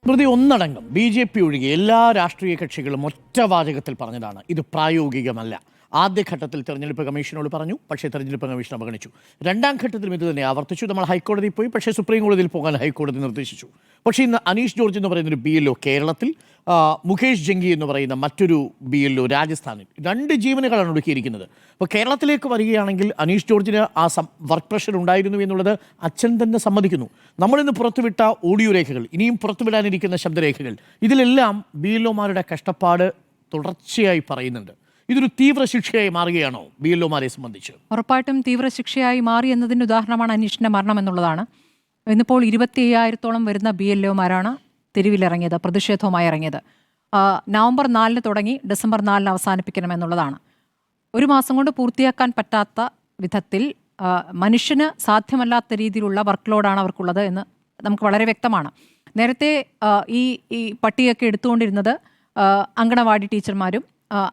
സ്മൃതി ഒന്നടങ്കം BJP ഒഴികെ എല്ലാ രാഷ്ട്രീയ കക്ഷികളും ഒറ്റ വാചകത്തിൽ പറഞ്ഞതാണ് ഇത് പ്രായോഗികമല്ല. ആദ്യഘട്ടത്തിൽ തെരഞ്ഞെടുപ്പ് കമ്മീഷനോട് പറഞ്ഞു, പക്ഷേ തെരഞ്ഞെടുപ്പ് കമ്മീഷൻ അവഗണിച്ചു. രണ്ടാം ഘട്ടത്തിലും ഇത് തന്നെ ആവർത്തിച്ചു. നമ്മൾ ഹൈക്കോടതിയിൽ പോയി, പക്ഷേ സുപ്രീം കോടതിയിൽ പോകാൻ ഹൈക്കോടതി നിർദ്ദേശിച്ചു. പക്ഷേ ഇന്ന് അനീഷ് ജോർജ് എന്ന് പറയുന്നൊരു BLO കേരളത്തിൽ, മുകേഷ് ജംഗി എന്ന് പറയുന്ന മറ്റൊരു BLO രാജസ്ഥാനിൽ, 2 ജീവനുകളാണ് ഒടുക്കിയിരിക്കുന്നത്. അപ്പോൾ കേരളത്തിലേക്ക് വരികയാണെങ്കിൽ അനീഷ് ജോർജിന് ആ വർക്ക് പ്രഷർ ഉണ്ടായിരുന്നു എന്നുള്ളത് അച്ഛൻ തന്നെ സമ്മതിക്കുന്നു. നമ്മളിന്ന് പുറത്തുവിട്ട ഓഡിയോ രേഖകൾ, ഇനിയും പുറത്തുവിടാനിരിക്കുന്ന ശബ്ദരേഖകൾ, ഇതിലെല്ലാം BLOമാരുടെ കഷ്ടപ്പാട് തുടർച്ചയായി പറയുന്നുണ്ട്. ഇതൊരു തീവ്ര ശിക്ഷയായി മാറുകയാണോ BLOമാരെ സംബന്ധിച്ച്? ഉറപ്പായിട്ടും തീവ്ര ശിക്ഷയായി മാറി എന്നതിന് ഉദാഹരണമാണ് അനീഷിന്റെ മരണം എന്നുള്ളതാണ്. ഇന്നിപ്പോൾ 25,000-ഓളം വരുന്ന BLOമാരാണ് തെരുവിലിറങ്ങിയത്, പ്രതിഷേധവുമായി ഇറങ്ങിയത്. നവംബർ 4 തുടങ്ങി ഡിസംബർ 4 അവസാനിപ്പിക്കണമെന്നുള്ളതാണ്. ഒരു മാസം കൊണ്ട് പൂർത്തിയാക്കാൻ പറ്റാത്ത വിധത്തിൽ മനുഷ്യന് സാധ്യമല്ലാത്ത രീതിയിലുള്ള വർക്ക് ലോഡാണ് അവർക്കുള്ളത് എന്ന് നമുക്ക് വളരെ വ്യക്തമാണ്. നേരത്തെ ഈ പട്ടികയൊക്കെ എടുത്തുകൊണ്ടിരുന്നത് അങ്കണവാടി ടീച്ചർമാരും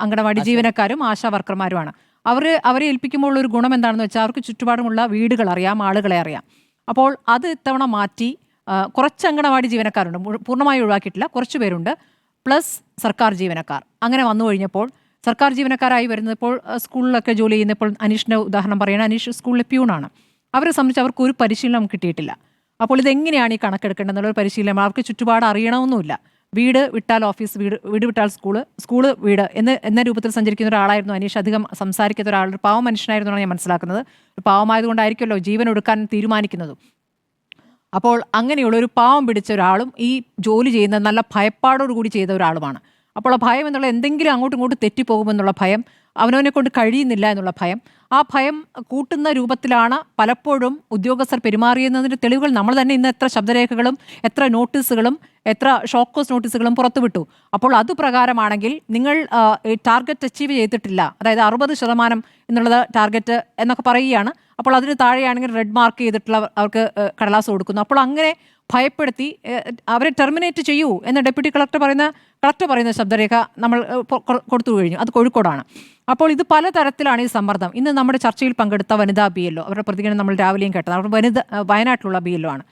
അങ്കണവാടി ജീവനക്കാരും ആശാ വർക്കർമാരുമാണ്. അവരെ ഏൽപ്പിക്കുമ്പോൾ ഒരു ഗുണം എന്താണെന്ന് വെച്ചാൽ അവർക്ക് ചുറ്റുപാടുമുള്ള വീടുകൾ അറിയാം, ആളുകളെ അറിയാം. അപ്പോൾ അത് ഇത്തവണ മാറ്റി കുറച്ച് അങ്കണവാടി ജീവനക്കാരുണ്ട്, പൂർണ്ണമായി ഒഴിവാക്കിയിട്ടില്ല, കുറച്ച് പേരുണ്ട്, പ്ലസ് സർക്കാർ ജീവനക്കാർ. അങ്ങനെ വന്നു കഴിഞ്ഞപ്പോൾ സർക്കാർ ജീവനക്കാരായി വരുന്നപ്പോൾ സ്കൂളിലൊക്കെ ജോലി ചെയ്യുന്നപ്പോൾ അനീഷിൻ്റെ ഉദാഹരണം പറയുന്നത്, അനീഷ് സ്കൂളിലെ പ്യൂണാണ്. അവരെ സംബന്ധിച്ച് അവർക്ക് ഒരു പരിശീലനം കിട്ടിയിട്ടില്ല. അപ്പോൾ ഇതെങ്ങനെയാണ് ഈ കണക്കെടുക്കേണ്ടതെന്നുള്ളൊരു പരിശീലനം അവർക്ക് ചുറ്റുപാട് അറിയണമെന്നുമില്ല. വീട് വിട്ടാൽ ഓഫീസ്, വീട് വിട്ടാൽ സ്കൂള് വീട് എന്ന രൂപത്തിൽ സഞ്ചരിക്കുന്ന ഒരാളായിരുന്നു അനീഷ്. അധികം സംസാരിക്കാത്ത ഒരാൾ, ഒരു പാവം മനുഷ്യനായിരുന്നു ഞാൻ മനസ്സിലാക്കുന്നത്. ഒരു പാവമായതുകൊണ്ടായിരിക്കുമല്ലോ ജീവൻ എടുക്കാൻ തീരുമാനിക്കുന്നതും. അപ്പോൾ അങ്ങനെയുള്ള ഒരു പാവം പിടിച്ച ഒരാളും ഈ ജോലി ചെയ്യുന്ന നല്ല ഭയപ്പാടോടുകൂടി ചെയ്ത ഒരാളുമാണ്. അപ്പോൾ ആ ഭയം എന്നുള്ള എന്തെങ്കിലും അങ്ങോട്ടും ഇങ്ങോട്ടും തെറ്റിപ്പോകുമെന്നുള്ള ഭയം, അവനവനെ കൊണ്ട് കഴിയുന്നില്ല എന്നുള്ള ഭയം, ആ ഭയം കൂട്ടുന്ന രൂപത്തിലാണ് പലപ്പോഴും ഉദ്യോഗസ്ഥർ പെരുമാറിയെന്നതിൻ്റെ തെളിവുകൾ നമ്മൾ തന്നെ ഇന്ന് എത്ര ശബ്ദരേഖകളും എത്ര നോട്ടീസുകളും എത്ര ഷോക്കോസ് നോട്ടീസുകളും പുറത്തുവിട്ടു. അപ്പോൾ അത് പ്രകാരമാണെങ്കിൽ നിങ്ങൾ ടാർഗറ്റ് അച്ചീവ് ചെയ്തിട്ടില്ല, അതായത് 60% എന്നുള്ളത് ടാർഗറ്റ് എന്നൊക്കെ പറയുകയാണ്. അപ്പോൾ അതിന് താഴെയാണെങ്കിൽ റെഡ് മാർക്ക് ചെയ്തിട്ടുള്ള അവർക്ക് കടലാസ് കൊടുക്കുന്നു. അപ്പോൾ അങ്ങനെ ഭയപ്പെടുത്തി അവരെ ടെർമിനേറ്റ് ചെയ്യൂ എന്ന് ഡെപ്യൂട്ടി കളക്ടർ പറയുന്ന ശബ്ദരേഖ നമ്മൾ കൊടുത്തു കഴിഞ്ഞു. അത് കോഴിക്കോടാണ്. അപ്പോൾ ഇത് പലതരത്തിലാണ് ഈ സമ്മർദ്ദം. ഇന്ന് നമ്മുടെ ചർച്ചയിൽ പങ്കെടുത്ത വനിതാ BLO, അവരുടെ പ്രതികരണം നമ്മൾ രാവിലെയും കേട്ടത്. അവർ വയനാട്ടിലുള്ള BLO ആണ്.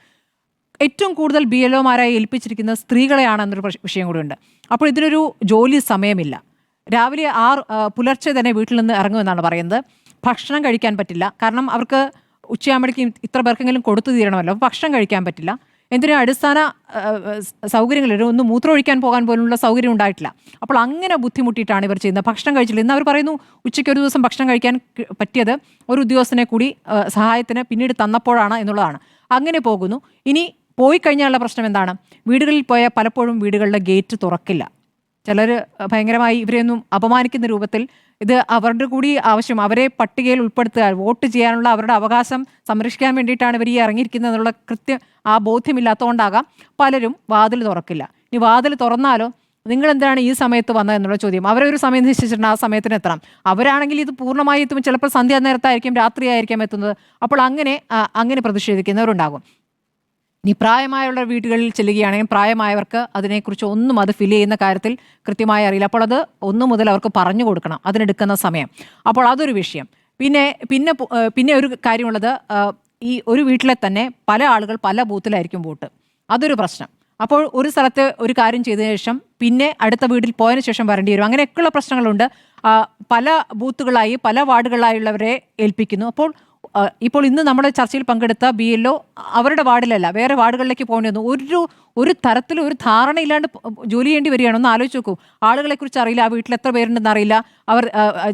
ഏറ്റവും കൂടുതൽ BLOമാരായി ഏൽപ്പിച്ചിരിക്കുന്ന സ്ത്രീകളെയാണ് എന്നൊരു വിഷയം കൂടിയുണ്ട്. അപ്പോൾ ഇതിനൊരു ജോലി സമയമില്ല. രാവിലെ പുലർച്ചെ തന്നെ വീട്ടിൽ നിന്ന് ഇറങ്ങുമെന്നാണ് പറയുന്നത്. ഭക്ഷണം കഴിക്കാൻ പറ്റില്ല, കാരണം അവർക്ക് ഉച്ചയാകുമ്പോഴേക്കും ഇത്ര പേർക്കെങ്കിലും കൊടുത്തു തീരണമല്ലോ. ഭക്ഷണം കഴിക്കാൻ പറ്റില്ല. എന്തിനും അടിസ്ഥാന സൗകര്യങ്ങൾ, ഒന്ന് മൂത്രമൊഴിക്കാൻ പോകാൻ പോലുള്ള സൗകര്യം ഉണ്ടായിട്ടില്ല. അപ്പോൾ അങ്ങനെ ബുദ്ധിമുട്ടിയിട്ടാണ് ഇവർ ചെയ്യുന്നത്. ഭക്ഷണം കഴിച്ചില്ല. ഇന്ന് അവർ പറയുന്നു ഉച്ചയ്ക്ക് ഒരു ദിവസം ഭക്ഷണം കഴിക്കാൻ പറ്റിയത് ഒരു ഉദ്യോഗസ്ഥനെ കൂടി സഹായത്തിന് പിന്നീട് തന്നപ്പോഴാണ് എന്നുള്ളതാണ്. അങ്ങനെ പോകുന്നു. ഇനി പോയി കഴിഞ്ഞാലുള്ള പ്രശ്നം എന്താണ്? വീടുകളിൽ പോയാൽ പലപ്പോഴും വീടുകളുടെ ഗേറ്റ് തുറക്കില്ല. ചിലർ ഭയങ്കരമായി ഇവരെയൊന്നും അപമാനിക്കുന്ന രൂപത്തിൽ, ഇത് അവരുടെ കൂടി ആവശ്യം, അവരെ പട്ടികയിൽ ഉൾപ്പെടുത്തുക, വോട്ട് ചെയ്യാനുള്ള അവരുടെ അവകാശം സംരക്ഷിക്കാൻ വേണ്ടിയിട്ടാണ് ഇവർ ഈ ഇറങ്ങിയിരിക്കുന്നത് എന്നുള്ള ആ ബോധ്യമില്ലാത്തതുകൊണ്ടാകാം പലരും വാതിൽ തുറക്കില്ല. ഇനി വാതിൽ തുറന്നാലോ, നിങ്ങൾ എന്തിനാണ് ഈ സമയത്ത് വന്നത് എന്നുള്ള ചോദ്യം. അവരൊരു സമയം നിശ്ചയിച്ചിട്ടുണ്ട്, ആ സമയത്തിന് എത്തണം. അവരാണെങ്കിൽ ഇത് പൂർണ്ണമായി എത്തുമ്പോൾ ചിലപ്പോൾ സന്ധ്യാനേരത്തായിരിക്കും, രാത്രിയായിരിക്കാം എത്തുന്നത്. അപ്പോൾ അങ്ങനെ പ്രതിഷേധിക്കുന്നവരുണ്ടാകും. ഇനി പ്രായമായുള്ള വീടുകളിൽ ചെല്ലുകയാണെങ്കിൽ പ്രായമായവർക്ക് അതിനെക്കുറിച്ച് ഒന്നും അത് ഫിൽ ചെയ്യുന്ന കാര്യത്തിൽ കൃത്യമായി അറിയില്ല. അപ്പോൾ അത് 1 മുതൽ അവർക്ക് പറഞ്ഞു കൊടുക്കണം അതിനെടുക്കുന്ന സമയം. അപ്പോൾ അതൊരു വിഷയം. പിന്നെ ഒരു കാര്യമുള്ളത്, ഈ ഒരു വീട്ടിലെ തന്നെ പല ആളുകൾ പല ബൂത്തിലായിരിക്കും വോട്ട്. അതൊരു പ്രശ്നം. അപ്പോൾ ഒരു സ്ഥലത്ത് ഒരു കാര്യം ചെയ്തതിനു ശേഷം പിന്നെ അടുത്ത വീട്ടിൽ പോയതിനു ശേഷം വരേണ്ടി വരും. അങ്ങനെയൊക്കെയുള്ള പ്രശ്നങ്ങളുണ്ട്. പല ബൂത്തുകളായി പല വാർഡുകളിലായുള്ളവരെ ഏൽപ്പിക്കുന്നു. ഇപ്പോൾ ഇന്ന് നമ്മുടെ ചർച്ചയിൽ പങ്കെടുത്ത BLO അവരുടെ വാർഡിലല്ല, വേറെ വാർഡുകളിലേക്ക് പോകേണ്ടി വന്നു. ഒരു തരത്തിലും ഒരു ധാരണയില്ലാണ്ട് ജോലി ചെയ്യേണ്ടി വരികയാണ്. ഒന്ന് ആലോചിച്ച് നോക്കൂ. ആളുകളെക്കുറിച്ച് അറിയില്ല, ആ വീട്ടിൽ എത്ര പേരുണ്ടെന്ന് അറിയില്ല.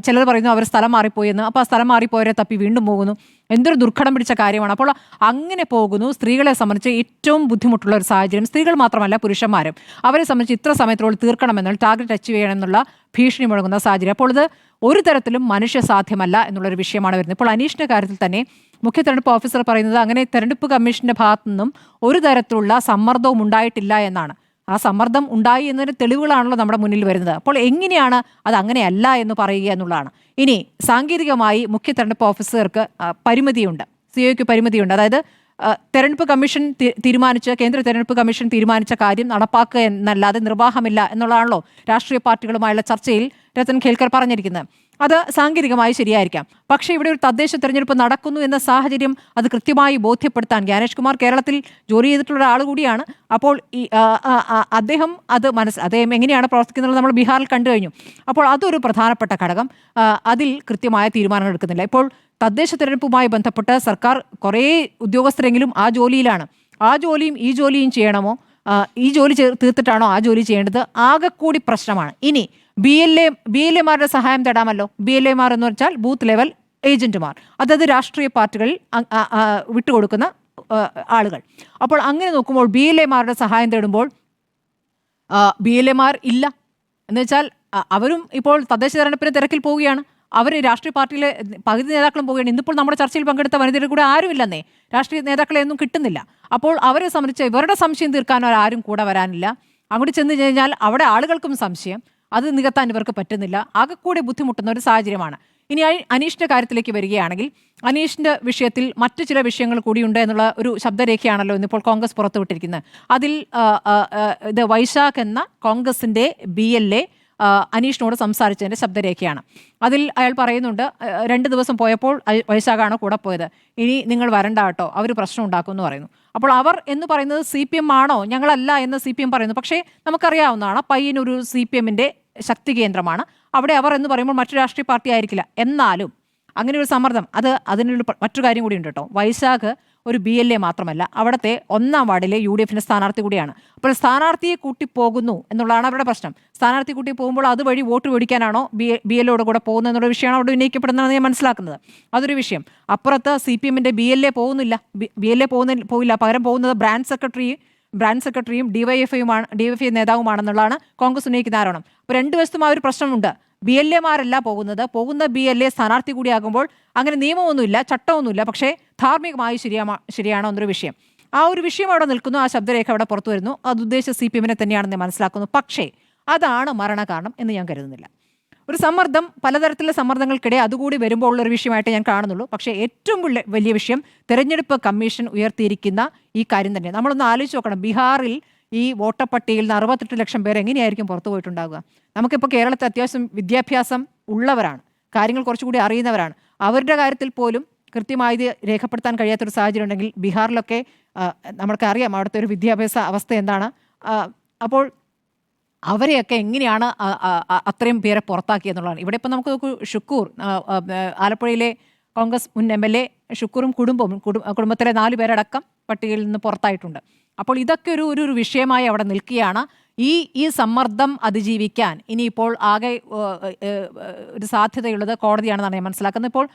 ചിലർ പറയുന്നു അവർ സ്ഥലം മാറിപ്പോയെന്ന്. അപ്പോൾ ആ സ്ഥലം മാറിപ്പോയവരെ തപ്പി വീണ്ടും പോകുന്നു. എന്തൊരു ദുർഘടം പിടിച്ച കാര്യമാണ്. അപ്പോൾ അങ്ങനെ പോകുന്നു. സ്ത്രീകളെ സംബന്ധിച്ച് ഏറ്റവും ബുദ്ധിമുട്ടുള്ള ഒരു സാഹചര്യം. സ്ത്രീകൾ മാത്രമല്ല, പുരുഷന്മാരും അവരെ സംബന്ധിച്ച് ഇത്ര സമയത്തോളം തീർക്കണമെന്നുള്ള, ടാർഗറ്റ് അച്ചീവ് ചെയ്യണമെന്നുള്ള ഭീഷണി മുഴങ്ങുന്ന സാഹചര്യം. അപ്പോൾ ഇത് ഒരു തരത്തിലും മനുഷ്യ സാധ്യമല്ല എന്നുള്ളൊരു വിഷയമാണ് വരുന്നത്. ഇപ്പോൾ അനീഷിൻ്റെ കാര്യത്തിൽ തന്നെ മുഖ്യ തെരഞ്ഞെടുപ്പ് ഓഫീസർ പറയുന്നത് അങ്ങനെ തെരഞ്ഞെടുപ്പ് കമ്മീഷൻ്റെ ഭാഗത്തു നിന്നും ഒരു തരത്തിലുള്ള സമ്മർദ്ദവും ഉണ്ടായിട്ടില്ല എന്നാണ്. ആ സമ്മർദ്ദം ഉണ്ടായി എന്നതിന് തെളിവുകളാണല്ലോ നമ്മുടെ മുന്നിൽ വരുന്നത്. അപ്പോൾ എങ്ങനെയാണ് അത് അങ്ങനെയല്ല എന്ന് പറയുക എന്നുള്ളതാണ്. ഇനി സാങ്കേതികമായി മുഖ്യ തെരഞ്ഞെടുപ്പ് ഓഫീസർക്ക് പരിമിതിയുണ്ട്, COക്ക് പരിമിതിയുണ്ട്. അതായത് തെരഞ്ഞെടുപ്പ് കമ്മീഷൻ കേന്ദ്ര തെരഞ്ഞെടുപ്പ് കമ്മീഷൻ തീരുമാനിച്ച കാര്യം നടപ്പാക്കുക എന്നല്ലാതെ നിർവാഹമില്ല എന്നുള്ളതാണല്ലോ രാഷ്ട്രീയ പാർട്ടികളുമായുള്ള ചർച്ചയിൽ രത്തൻ ഖേൽക്കർ പറഞ്ഞിരിക്കുന്നത്. അത് സാങ്കേതികമായി ശരിയായിരിക്കാം. പക്ഷേ ഇവിടെ ഒരു തദ്ദേശ തെരഞ്ഞെടുപ്പ് നടക്കുന്നു എന്ന സാഹചര്യം അത് കൃത്യമായി ബോധ്യപ്പെടുത്താൻ ജ്ഞാനേഷ് കുമാർ കേരളത്തിൽ ജോലി ചെയ്തിട്ടുള്ള ഒരാൾ കൂടിയാണ്. അപ്പോൾ ഈ അദ്ദേഹം അത് അദ്ദേഹം എങ്ങനെയാണ് പ്രവർത്തിക്കുന്നത് നമ്മൾ ബീഹാറിൽ കണ്ടു കഴിഞ്ഞു. അപ്പോൾ അതൊരു പ്രധാനപ്പെട്ട ഘടകം. അതിൽ കൃത്യമായ തീരുമാനങ്ങൾ എടുക്കുന്നില്ല. ഇപ്പോൾ തദ്ദേശ തെരഞ്ഞെടുപ്പുമായി ബന്ധപ്പെട്ട് സർക്കാർ കുറേ ഉദ്യോഗസ്ഥരെങ്കിലും ആ ജോലിയിലാണ്. ആ ജോലിയും ഈ ജോലിയും ചെയ്യണമോ, ഈ ജോലി തീർത്തിട്ടാണോ ആ ജോലി ചെയ്യേണ്ടത്, ആകെക്കൂടി പ്രശ്നമാണ്. ഇനി ബി എൽ എമാരുടെ സഹായം തേടാമല്ലോ. ബി എൽ എമാർ എന്ന് വെച്ചാൽ ബൂത്ത് ലെവൽ ഏജന്റുമാർ, അതത് രാഷ്ട്രീയ പാർട്ടികളിൽ വിട്ടുകൊടുക്കുന്ന ആളുകൾ. അപ്പോൾ അങ്ങനെ നോക്കുമ്പോൾ ബി എൽ എമാരുടെ സഹായം തേടുമ്പോൾ ബി എൽ എമാർ ഇല്ല എന്ന് വെച്ചാൽ അവരും ഇപ്പോൾ തദ്ദേശ തെരഞ്ഞെടുപ്പിന് തിരക്കിൽ പോവുകയാണ്. അവർ രാഷ്ട്രീയ പാർട്ടിയിലെ പകുതി നേതാക്കളും പോവുകയാണ്. ഇന്നിപ്പോൾ നമ്മുടെ ചർച്ചയിൽ പങ്കെടുത്ത വനിതയുടെ കൂടെ ആരുമില്ലെന്നേ, രാഷ്ട്രീയ നേതാക്കളെ ഒന്നും കിട്ടുന്നില്ല. അപ്പോൾ അവരെ സംബന്ധിച്ച് ഇവരുടെ സംശയം തീർക്കാൻ ആരും കൂടെ വരാനില്ല. അങ്ങോട്ട് ചെന്ന് കഴിഞ്ഞാൽ അവിടെ ആളുകൾക്കും സംശയം, അത് നികത്താൻ ഇവർക്ക് പറ്റുന്നില്ല. ആകെക്കൂടെ ബുദ്ധിമുട്ടുന്ന ഒരു സാഹചര്യമാണ്. ഇനി അനീഷിൻ്റെ കാര്യത്തിലേക്ക് വരികയാണെങ്കിൽ, അനീഷിൻ്റെ വിഷയത്തിൽ മറ്റു ചില വിഷയങ്ങൾ കൂടിയുണ്ട് എന്നുള്ള ഒരു ശബ്ദരേഖയാണല്ലോ ഇന്നിപ്പോൾ കോൺഗ്രസ് പുറത്തുവിട്ടിരിക്കുന്നത്. അതിൽ ഇത് വൈശാഖ് എന്ന കോൺഗ്രസിൻ്റെ BLA അനീഷിനോട് സംസാരിച്ചതിൻ്റെ ശബ്ദരേഖയാണ്. അതിൽ അയാൾ പറയുന്നുണ്ട്, 2 ദിവസം പോയപ്പോൾ വൈശാഖാണ് കൂടെ പോയത്, ഇനി നിങ്ങൾ വരണ്ട കേട്ടോ, അവർ പ്രശ്നം ഉണ്ടാക്കും എന്ന് പറയുന്നു. അപ്പോൾ അവർ എന്ന് പറയുന്നത് CPM ആണോ, ഞങ്ങളല്ല എന്ന് CPM പറയുന്നു. പക്ഷേ നമുക്കറിയാവുന്നതാണ് പയ്യന്നൂർ CPMൻ്റെ ശക്തി കേന്ദ്രമാണ്. അവിടെ അവർ എന്ന് പറയുമ്പോൾ മറ്റു രാഷ്ട്രീയ പാർട്ടി ആയിരിക്കില്ല. എന്നാലും അങ്ങനെ ഒരു സമ്മർദ്ദം, അതിനൊരു മറ്റൊരു കാര്യം കൂടി ഉണ്ട് കേട്ടോ. വൈശാഖ് ഒരു BLA മാത്രമല്ല, അവിടുത്തെ 1-ാം വാർഡിലെ UDFൻ്റെ സ്ഥാനാർത്ഥി കൂടിയാണ്. അപ്പോൾ സ്ഥാനാർത്ഥിയെ കൂട്ടിപ്പോകുന്നു എന്നുള്ളതാണ് അവരുടെ പ്രശ്നം. സ്ഥാനാർത്ഥി കൂട്ടി പോകുമ്പോൾ അതുവഴി വോട്ട് മേടിക്കാനാണോ BLAയോട് കൂടെ പോകുന്നത് എന്നുള്ള വിഷയമാണ് അവിടെ ഉന്നയിക്കപ്പെടുന്നതെന്ന് ഞാൻ മനസ്സിലാക്കുന്നത്. അതൊരു വിഷയം. അപ്പുറത്ത് CPMൻ്റെ BLA പോകുന്നില്ല, പോയില്ല. പകരം പോകുന്നത് ബ്രാഞ്ച് സെക്രട്ടറിയും DYFI നേതാവുമാണെന്നുള്ളതാണ് കോൺഗ്രസ് ഉന്നയിക്കുന്ന ആരോപണം. അപ്പോൾ 2 വശത്തും ആ ഒരു പ്രശ്നമുണ്ട്. BLAമാരല്ല പോകുന്ന BLA സ്ഥാനാർത്ഥി കൂടിയാകുമ്പോൾ അങ്ങനെ നിയമമൊന്നുമില്ല, ചട്ടമൊന്നുമില്ല. പക്ഷേ ധാർമ്മികമായി ശരിയാണോ എന്നൊരു വിഷയം, ആ ഒരു വിഷയം അവിടെ നിൽക്കുന്നു. ആ ശബ്ദരേഖ അവിടെ പുറത്തു വരുന്നു. അത് ഉദ്ദേശിച്ച CPMനെ തന്നെയാണെന്ന് മനസ്സിലാക്കുന്നു. പക്ഷേ അതാണ് മരണകാരണം എന്ന് ഞാൻ കരുതുന്നില്ല. ഒരു സമ്മർദ്ദം, പലതരത്തിലുള്ള സമ്മർദ്ദങ്ങൾക്കിടെ അതുകൂടി വരുമ്പോൾ ഉള്ളൊരു വിഷയമായിട്ട് ഞാൻ കാണുന്നുള്ളൂ. പക്ഷേ ഏറ്റവും വലിയ വിഷയം തെരഞ്ഞെടുപ്പ് കമ്മീഷൻ ഉയർത്തിയിരിക്കുന്ന ഈ കാര്യം തന്നെ. നമ്മളൊന്ന് ആലോചിച്ച് നോക്കണം. ബീഹാറിൽ ഈ വോട്ടപ്പട്ടികയിൽ നിന്ന് 68 ലക്ഷം പേർ എങ്ങനെയായിരിക്കും പുറത്തു പോയിട്ടുണ്ടാവുക? നമുക്കിപ്പോൾ കേരളത്തിൽ അത്യാവശ്യം വിദ്യാഭ്യാസം ഉള്ളവരാണ്, കാര്യങ്ങൾ കുറച്ചുകൂടി അറിയുന്നവരാണ്. അവരുടെ കാര്യത്തിൽ പോലും കൃത്യമായി രേഖപ്പെടുത്താൻ കഴിയാത്തൊരു സാഹചര്യം ഉണ്ടെങ്കിൽ ബീഹാറിലൊക്കെ നമുക്കറിയാം അവിടുത്തെ ഒരു വിദ്യാഭ്യാസ അവസ്ഥ എന്താണ്. അപ്പോൾ അവരെയൊക്കെ എങ്ങനെയാണ് അത്രയും പേരെ പുറത്താക്കിയെന്നുള്ളതാണ്. ഇവിടെ ഇപ്പം നമുക്ക് നോക്കൂ, ഷുക്കൂർ, ആലപ്പുഴയിലെ കോൺഗ്രസ് മുൻ MLA ഷുക്കൂറും കുടുംബത്തിലെ 4 പേരടക്കം പട്ടികയിൽ നിന്ന് പുറത്തായിട്ടുണ്ട്. അപ്പോൾ ഇതൊക്കെ ഒരു വിഷയമായി അവിടെ നിൽക്കുകയാണ്. ഈ സമ്മർദ്ദം അതിജീവിക്കാൻ ഇനിയിപ്പോൾ ആകെ ഒരു സാധ്യതയുള്ളത് കോടതിയാണെന്നാണ് ഞാൻ മനസ്സിലാക്കുന്നത്. ഇപ്പോൾ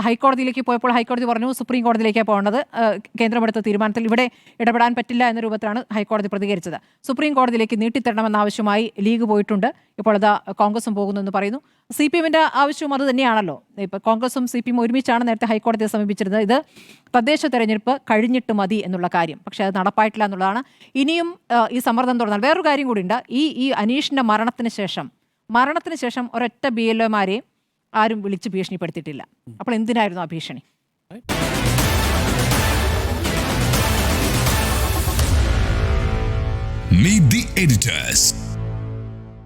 ഹൈക്കോടതിയിലേക്ക് പോയപ്പോൾ ഹൈക്കോടതി പറഞ്ഞു സുപ്രീം കോടതിയിലേക്കാണ് പോകേണ്ടത്. കേന്ദ്രമെടുത്ത തീരുമാനത്തിൽ ഇവിടെ ഇടപെടാൻ പറ്റില്ല എന്ന രൂപത്തിലാണ് ഹൈക്കോടതി പ്രതികരിച്ചത്. സുപ്രീം കോടതിയിലേക്ക് നീട്ടിത്തരണമെന്ന ആവശ്യമായി ലീഗ് പോയിട്ടുണ്ട്. ഇപ്പോൾ അത് കോൺഗ്രസും പോകുന്നു എന്ന് പറയുന്നു. CPMൻ്റെ ആവശ്യവും അത് തന്നെയാണല്ലോ. ഇപ്പോൾ കോൺഗ്രസും CPM ഒരുമിച്ചാണ് നേരത്തെ ഹൈക്കോടതിയെ സമീപിച്ചിരുന്നത്. ഇത് തദ്ദേശ തെരഞ്ഞെടുപ്പ് കഴിഞ്ഞിട്ട് മതി എന്നുള്ള കാര്യം. പക്ഷേ അത് നടപ്പായിട്ടില്ല എന്നുള്ളതാണ്. ഇനിയും ഈ സമ്മർദ്ദം തുടർന്നാൽ വേറൊരു കാര്യം കൂടിയുണ്ട്. ഈ അനീഷിൻ്റെ മരണത്തിന് ശേഷം ഒരൊറ്റ BLAമാരെയും ആരും വിളിച്ച് ഭീഷണിപ്പെടുത്തിയിട്ടില്ല. അപ്പോൾ എന്തിനായിരുന്നു ആ ഭീഷണി? Meet the editors.